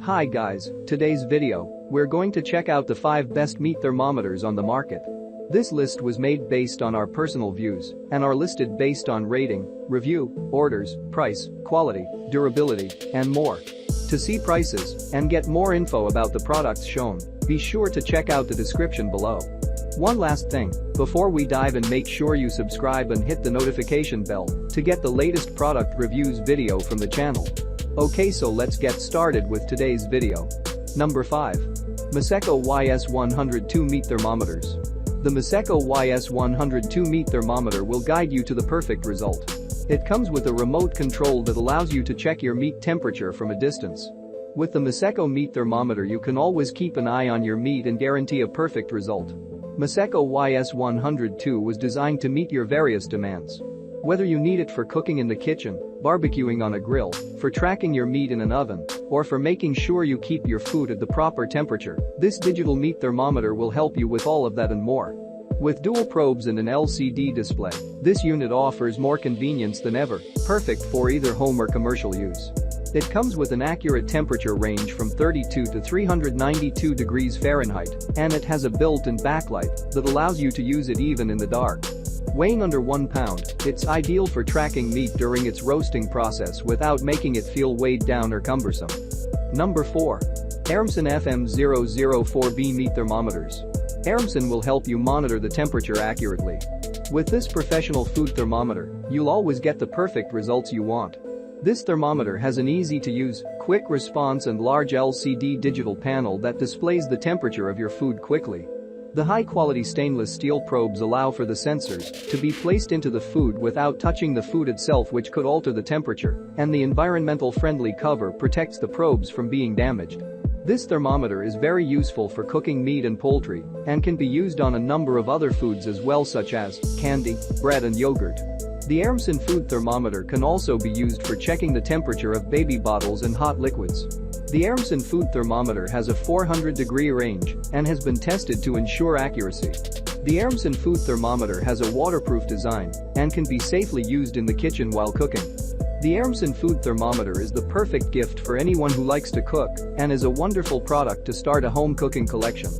Hi guys, today's video, we're going to check out the 5 best meat thermometers on the market. This list was made based on our personal views and are listed based on rating, review, orders, price, quality, durability, and more. To see prices and get more info about the products shown, be sure to check out the description below. One last thing, before we dive in, make sure you subscribe and hit the notification bell to get the latest product reviews video from the channel. Okay, so let's get started with today's video. Number 5. Maseco YS102 Meat Thermometers. The Maseco YS102 meat thermometer will guide you to the perfect result. It comes with a remote control that allows you to check your meat temperature from a distance. With the Maseco meat thermometer, you can always keep an eye on your meat and guarantee a perfect result. Maseco YS102 was designed to meet your various demands. Whether you need it for cooking in the kitchen, barbecuing on a grill, for tracking your meat in an oven, or for making sure you keep your food at the proper temperature, this digital meat thermometer will help you with all of that and more. With dual probes and an LCD display, this unit offers more convenience than ever, perfect for either home or commercial use. It comes with an accurate temperature range from 32 to 392 degrees Fahrenheit, and it has a built-in backlight that allows you to use it even in the dark. Weighing under 1 pound, it's ideal for tracking meat during its roasting process without making it feel weighed down or cumbersome. Number 4. Aramson FM004B Meat Thermometers. Aramson will help you monitor the temperature accurately. With this professional food thermometer, you'll always get the perfect results you want. This thermometer has an easy-to-use, quick response and large LCD digital panel that displays the temperature of your food quickly. The high-quality stainless steel probes allow for the sensors to be placed into the food without touching the food itself, which could alter the temperature, and the environmental-friendly cover protects the probes from being damaged. This thermometer is very useful for cooking meat and poultry and can be used on a number of other foods as well, such as candy, bread and yogurt. The Aramson food thermometer can also be used for checking the temperature of baby bottles and hot liquids. The Aramson food thermometer has a 400-degree range and has been tested to ensure accuracy. The Aramson food thermometer has a waterproof design and can be safely used in the kitchen while cooking. The Aramson food thermometer is the perfect gift for anyone who likes to cook and is a wonderful product to start a home cooking collection.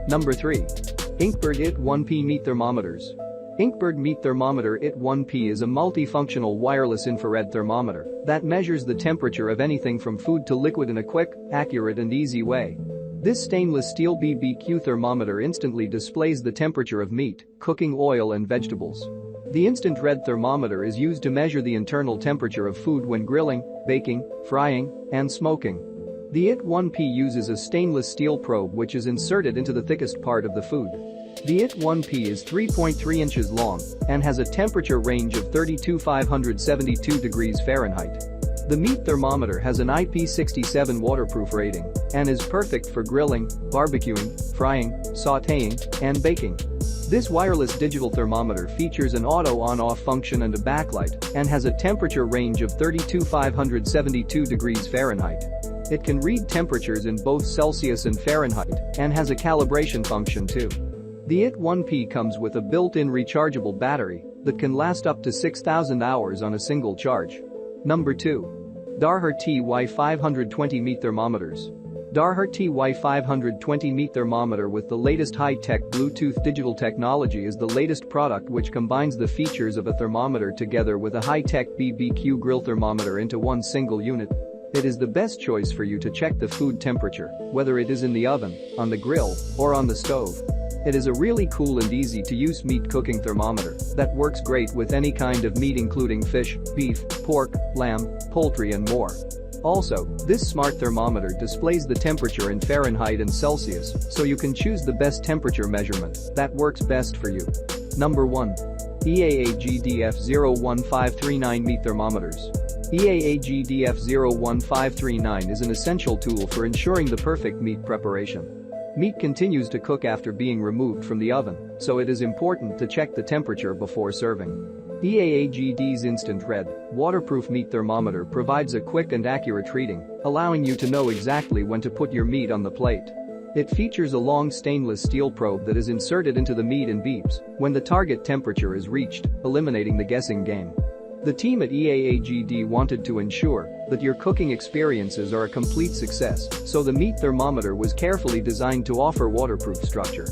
Number 3. Inkbird IT1P Meat Thermometers. Inkbird Meat Thermometer IT1P is a multifunctional wireless infrared thermometer that measures the temperature of anything from food to liquid in a quick, accurate and easy way. This stainless steel BBQ thermometer instantly displays the temperature of meat, cooking oil and vegetables. The instant red thermometer is used to measure the internal temperature of food when grilling, baking, frying, and smoking. The IT1P uses a stainless steel probe which is inserted into the thickest part of the food. The IT1P is 3.3 inches long and has a temperature range of 32 to 572 degrees Fahrenheit. The meat thermometer has an IP67 waterproof rating and is perfect for grilling, barbecuing, frying, sautéing, and baking. This wireless digital thermometer features an auto on-off function and a backlight and has a temperature range of 32 to 572 degrees Fahrenheit. It can read temperatures in both Celsius and Fahrenheit and has a calibration function too. The IT1P comes with a built-in rechargeable battery that can last up to 6,000 hours on a single charge. Number 2. Darher TY520 Meat Thermometers. Darher TY520 Meat Thermometer with the latest high-tech Bluetooth digital technology is the latest product which combines the features of a thermometer together with a high-tech BBQ grill thermometer into one single unit. It is the best choice for you to check the food temperature, whether it is in the oven, on the grill, or on the stove. It is a really cool and easy-to-use meat cooking thermometer that works great with any kind of meat including fish, beef, pork, lamb, poultry and more. Also, this smart thermometer displays the temperature in Fahrenheit and Celsius, so you can choose the best temperature measurement that works best for you. Number 1. EAAGDF01539 Meat Thermometers. EAAGDF01539 is an essential tool for ensuring the perfect meat preparation. Meat continues to cook after being removed from the oven, so it is important to check the temperature before serving. EAAGD's Instant Red, waterproof meat thermometer provides a quick and accurate reading, allowing you to know exactly when to put your meat on the plate. It features a long stainless steel probe that is inserted into the meat and beeps when the target temperature is reached, eliminating the guessing game. The team at EAAGD wanted to ensure that your cooking experiences are a complete success, so the meat thermometer was carefully designed to offer waterproof structure.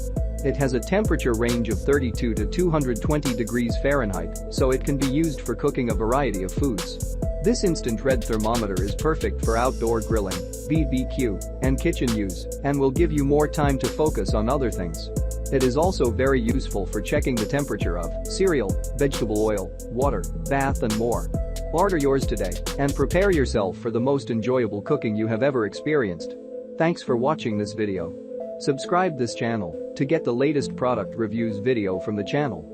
It has a temperature range of 32 to 220 degrees Fahrenheit, so it can be used for cooking a variety of foods. This instant red thermometer is perfect for outdoor grilling, BBQ, and kitchen use, and will give you more time to focus on other things. It is also very useful for checking the temperature of cereal, vegetable oil, water, bath and more. Order yours today and prepare yourself for the most enjoyable cooking you have ever experienced. Thanks for watching this video. Subscribe this channel to get the latest product reviews video from the channel.